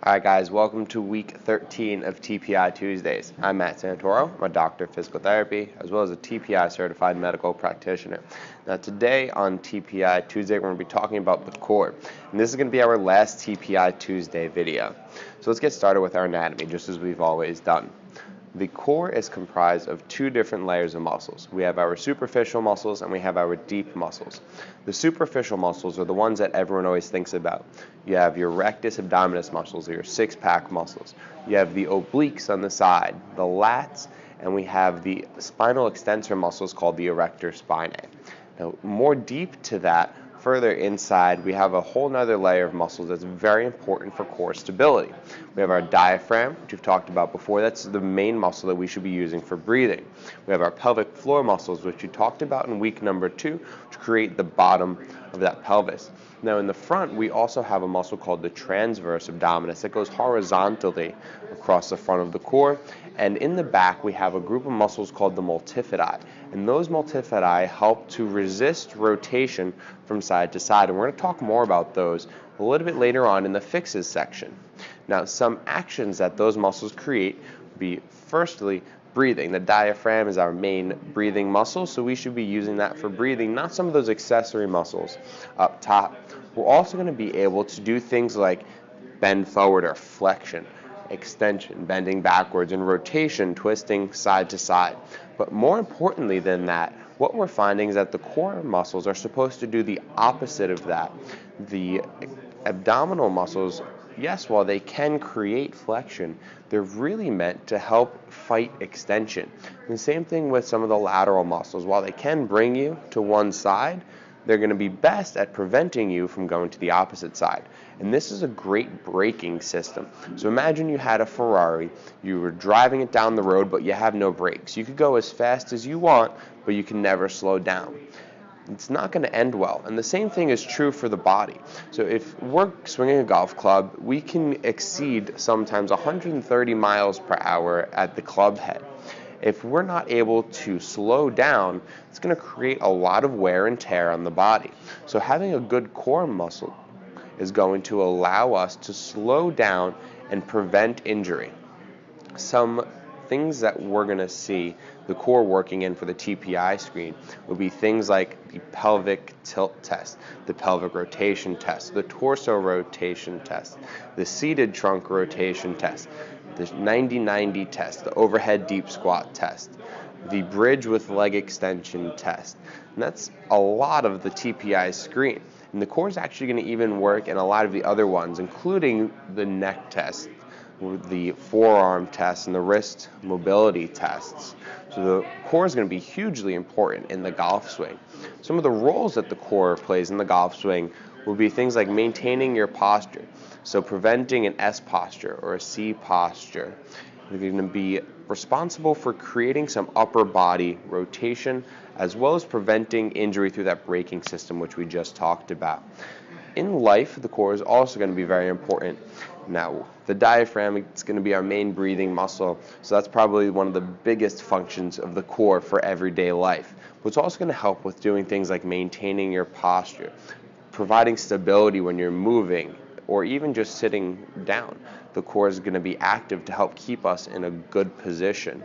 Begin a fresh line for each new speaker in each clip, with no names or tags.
Alright guys, welcome to week 13 of TPI Tuesdays. I'm Matt Santoro. I'm a doctor of physical therapy as well as a TPI certified medical practitioner. Now today on TPI Tuesday we're going to be talking about the core. And this is going to be our last TPI Tuesday video. So let's get started with our anatomy just as we've always done. The core is comprised of two different layers of muscles. We have our superficial muscles and we have our deep muscles. The superficial muscles are the ones that everyone always thinks about. You have your rectus abdominis muscles, or your six-pack muscles. You have the obliques on the side, the lats, and we have the spinal extensor muscles called the erector spinae. Now, more deep to that, further inside, we have a whole nother layer of muscles that's very important for core stability. We have our diaphragm, which we've talked about before. That's the main muscle that we should be using for breathing. We have our pelvic floor muscles, which we talked about in week number 2, which create the bottom of that pelvis. Now in the front, we also have a muscle called the transverse abdominis that goes horizontally across the front of the core. And in the back, we have a group of muscles called the multifidi. And those multifidi help to resist rotation from side to side. And we're going to talk more about those a little bit later on in the fixes section. Now, some actions that those muscles create would be, firstly, breathing. The diaphragm is our main breathing muscle, so we should be using that for breathing, not some of those accessory muscles up top. We're also going to be able to do things like bend forward or flexion, extension, bending backwards, and rotation, twisting side to side. But more importantly than that, what we're finding is that the core muscles are supposed to do the opposite of that. The abdominal muscles, yes, while they can create flexion, they're really meant to help fight extension. And the same thing with some of the lateral muscles. While they can bring you to one side, they're going to be best at preventing you from going to the opposite side. And this is a great braking system. So imagine you had a Ferrari, you were driving it down the road, but you have no brakes. You could go as fast as you want, but you can never slow down. It's not going to end well. And the same thing is true for the body. So if we're swinging a golf club, we can exceed sometimes 130 miles per hour at the club head. If we're not able to slow down, it's going to create a lot of wear and tear on the body. So having a good core muscle is going to allow us to slow down and prevent injury. Some things that we're going to see the core working in for the TPI screen will be things like the pelvic tilt test, the pelvic rotation test, the torso rotation test, the seated trunk rotation test, the 90-90 test, the overhead deep squat test, the bridge with leg extension test. And that's a lot of the TPI screen. And the core is actually going to even work in a lot of the other ones, including the neck test, the forearm test, and the wrist mobility tests. So the core is going to be hugely important in the golf swing. Some of the roles that the core plays in the golf swing will be things like maintaining your posture, so preventing an S posture or a C posture. They're going to be responsible for creating some upper body rotation as well as preventing injury through that braking system which we just talked about. In life, the core is also going to be very important. Now, the diaphragm is going to be our main breathing muscle, so that's probably one of the biggest functions of the core for everyday life. But it's also going to help with doing things like maintaining your posture, providing stability when you're moving, or even just sitting down. The core is going to be active to help keep us in a good position.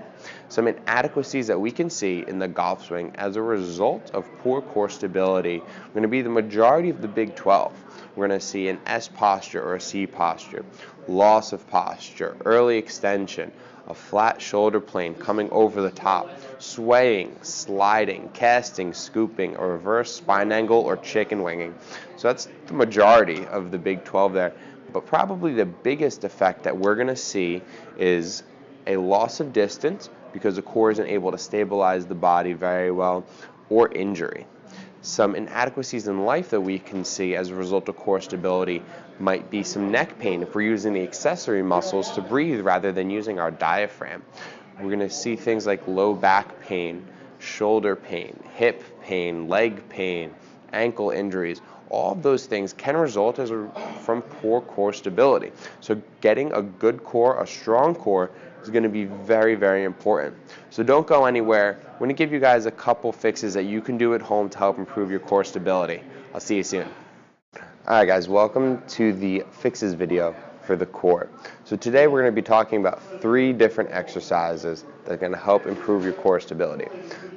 Some inadequacies that we can see in the golf swing as a result of poor core stability are going to be the majority of the Big 12. We're going to see an S posture or a C posture, loss of posture, early extension, a flat shoulder plane coming over the top, swaying, sliding, casting, scooping, a reverse spine angle, or chicken winging. So that's the majority of the Big 12 there. But probably the biggest effect that we're going to see is a loss of distance because the core isn't able to stabilize the body very well, or injury. Some inadequacies in life that we can see as a result of core stability might be some neck pain if we're using the accessory muscles to breathe rather than using our diaphragm. We're going to see things like low back pain, shoulder pain, hip pain, leg pain, ankle injuries. All of those things can result from poor core stability. So getting a good core, a strong core, is going to be very, very important. So don't go anywhere. I'm going to give you guys a couple fixes that you can do at home to help improve your core stability. I'll see you soon. Alright guys, welcome to the fixes video for the core. So today we're going to be talking about 3 different exercises that are going to help improve your core stability.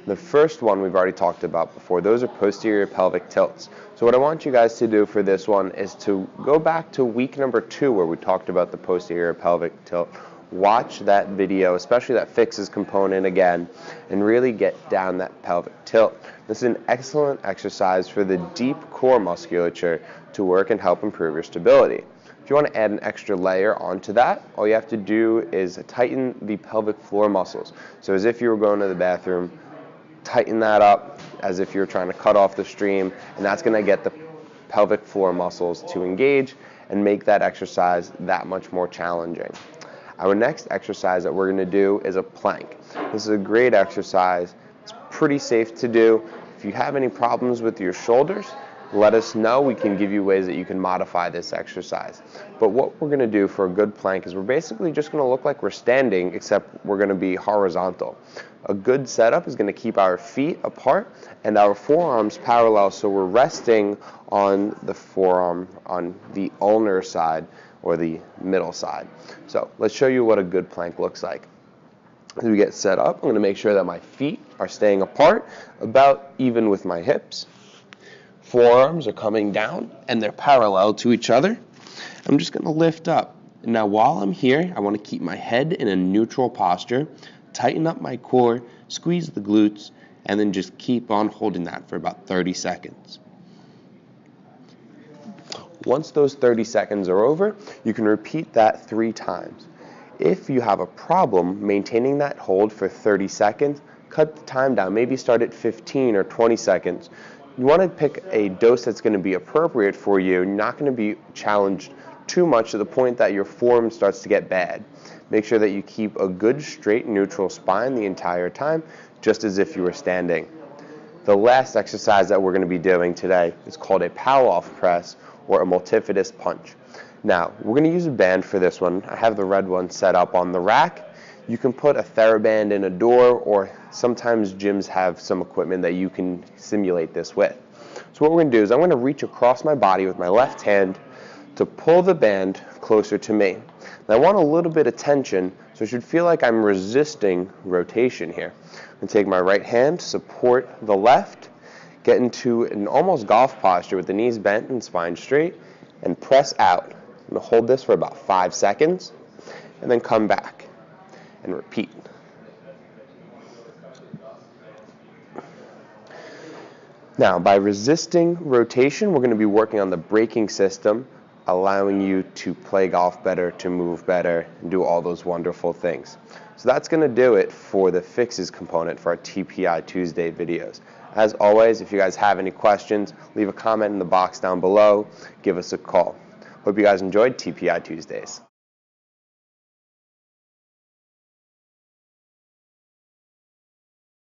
The first one we've already talked about before. Those are posterior pelvic tilts. So what I want you guys to do for this one is to go back to week number 2 where we talked about the posterior pelvic tilt. Watch that video, especially that fixes component again, and really get down that pelvic tilt. This is an excellent exercise for the deep core musculature to work and help improve your stability. If you want to add an extra layer onto that, all you have to do is tighten the pelvic floor muscles. So as if you were going to the bathroom, tighten that up as if you're trying to cut off the stream, and that's going to get the pelvic floor muscles to engage and make that exercise that much more challenging. Our next exercise that we're going to do is a plank. This is a great exercise. It's pretty safe to do. If you have any problems with your shoulders, let us know. We can give you ways that you can modify this exercise. But what we're going to do for a good plank is we're basically just going to look like we're standing, except we're going to be horizontal. A good setup is going to keep our feet apart and our forearms parallel, so we're resting on the forearm on the ulnar side or the middle side. So let's show you what a good plank looks like. As we get set up, I'm going to make sure that my feet are staying apart, about even with my hips. Forearms are coming down and they're parallel to each other. I'm just going to lift up. Now while I'm here, I want to keep my head in a neutral posture, tighten up my core, squeeze the glutes, and then just keep on holding that for about 30 seconds. Once those 30 seconds are over, you can repeat that 3 times. If you have a problem maintaining that hold for 30 seconds, cut the time down. Maybe start at 15 or 20 seconds. You want to pick a dose that's going to be appropriate for you. You're not going to be challenged too much to the point that your form starts to get bad. Make sure that you keep a good straight neutral spine the entire time, just as if you were standing. The last exercise that we're going to be doing today is called a pow-off press or a multifidus punch. Now, we're going to use a band for this one. I have the red one set up on the rack. You can put a TheraBand in a door, or sometimes gyms have some equipment that you can simulate this with. So what we're going to do is I'm going to reach across my body with my left hand to pull the band closer to me. And I want a little bit of tension, so it should feel like I'm resisting rotation here. I'm going to take my right hand, support the left, get into an almost golf posture with the knees bent and spine straight, and press out. I'm going to hold this for about 5 seconds, and then come back and repeat. Now, by resisting rotation, we're going to be working on the braking system, allowing you to play golf better, to move better, and do all those wonderful things. So that's going to do it for the fixes component for our TPI Tuesday videos. As always, if you guys have any questions, leave a comment in the box down below. Give us a call. Hope you guys enjoyed TPI Tuesdays.